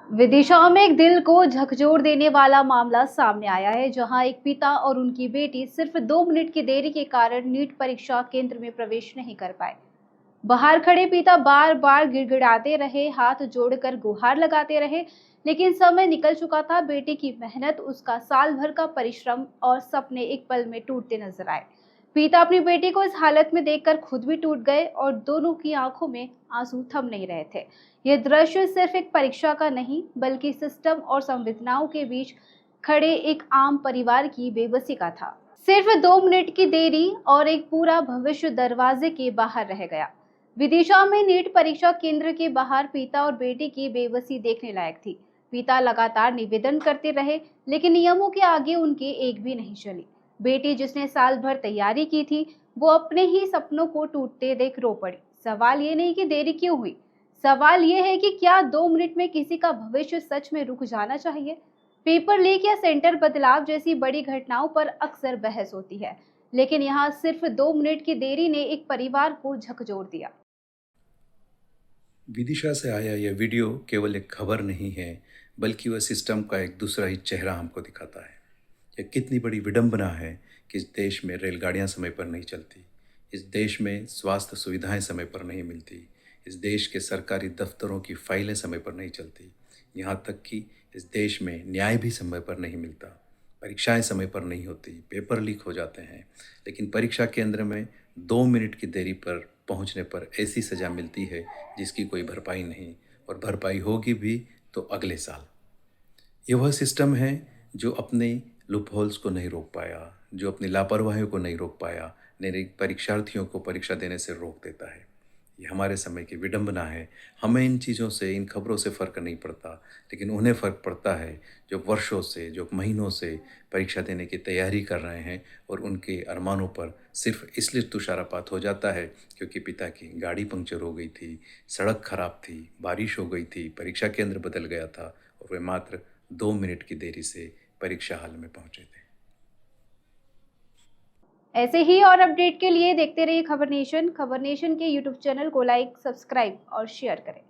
विदिशा में एक दिल को झकझोर देने वाला मामला सामने आया है, जहां एक पिता और उनकी बेटी सिर्फ 2 मिनट की देरी के कारण नीट परीक्षा केंद्र में प्रवेश नहीं कर पाए। बाहर खड़े पिता बार बार गिड़गिड़ाते रहे, हाथ जोड़कर गुहार लगाते रहे, लेकिन समय निकल चुका था। बेटी की मेहनत, उसका साल भर का परिश्रम और सपने एक पल में टूटते नजर आए। पिता अपनी बेटी को इस हालत में देखकर खुद भी टूट गए और दोनों की आंखों में आंसू थम नहीं रहे थे। यह दृश्य सिर्फ एक परीक्षा का नहीं, बल्कि सिस्टम और संवेदनाओं के बीच खड़े एक आम परिवार की बेबसी का था। सिर्फ 2 मिनट की देरी और एक पूरा भविष्य दरवाजे के बाहर रह गया। विदिशा में नीट परीक्षा केंद्र के बाहर पिता और बेटी की बेबसी देखने लायक थी। पिता लगातार निवेदन करते रहे, लेकिन नियमों के आगे उनके एक भी नहीं चली। बेटी, जिसने साल भर तैयारी की थी, वो अपने ही सपनों को टूटते देख रो पड़ी। सवाल ये नहीं कि देरी क्यों हुई, सवाल ये है कि क्या 2 मिनट में किसी का भविष्य सच में रुक जाना चाहिए। पेपर लीक या सेंटर बदलाव जैसी बड़ी घटनाओं पर अक्सर बहस होती है, लेकिन यहाँ सिर्फ 2 मिनट की देरी ने एक परिवार को झकझोर दिया। विदिशा से आया यह वीडियो केवल एक खबर नहीं है, बल्कि वह सिस्टम का एक दूसरा ही चेहरा हमको दिखाता है। यह कितनी बड़ी विडंबना है कि इस देश में रेलगाड़ियां समय पर नहीं चलती, इस देश में स्वास्थ्य सुविधाएं समय पर नहीं मिलती, इस देश के सरकारी दफ्तरों की फाइलें समय पर नहीं चलती, यहाँ तक कि इस देश में न्याय भी समय पर नहीं मिलता। परीक्षाएं समय पर नहीं होती, पेपर लीक हो जाते हैं, लेकिन परीक्षा केंद्र में 2 मिनट की देरी पर पहुंचने पर ऐसी सज़ा मिलती है जिसकी कोई भरपाई नहीं, और भरपाई होगी भी तो अगले साल। ये वह सिस्टम है जो अपने लूप होल्स को नहीं रोक पाया, जो अपनी लापरवाहियों को नहीं रोक पाया, निरीह परीक्षार्थियों को परीक्षा देने से रोक देता है। ये हमारे समय की विडंबना है। हमें इन चीज़ों से, इन खबरों से फ़र्क नहीं पड़ता, लेकिन उन्हें फ़र्क पड़ता है जो वर्षों से, जो महीनों से परीक्षा देने की तैयारी कर रहे हैं, और उनके अरमानों पर सिर्फ इसलिए तुषारपात हो जाता है क्योंकि पिता की गाड़ी पंक्चर हो गई थी, सड़क खराब थी, बारिश हो गई थी, परीक्षा केंद्र बदल गया था, और वे मात्र 2 मिनट की देरी से परीक्षा हॉल में पहुंचे थे। ऐसे ही और अपडेट के लिए देखते रहिए खबर नेशन। खबर नेशन के यूट्यूब चैनल को लाइक, सब्सक्राइब और शेयर करें।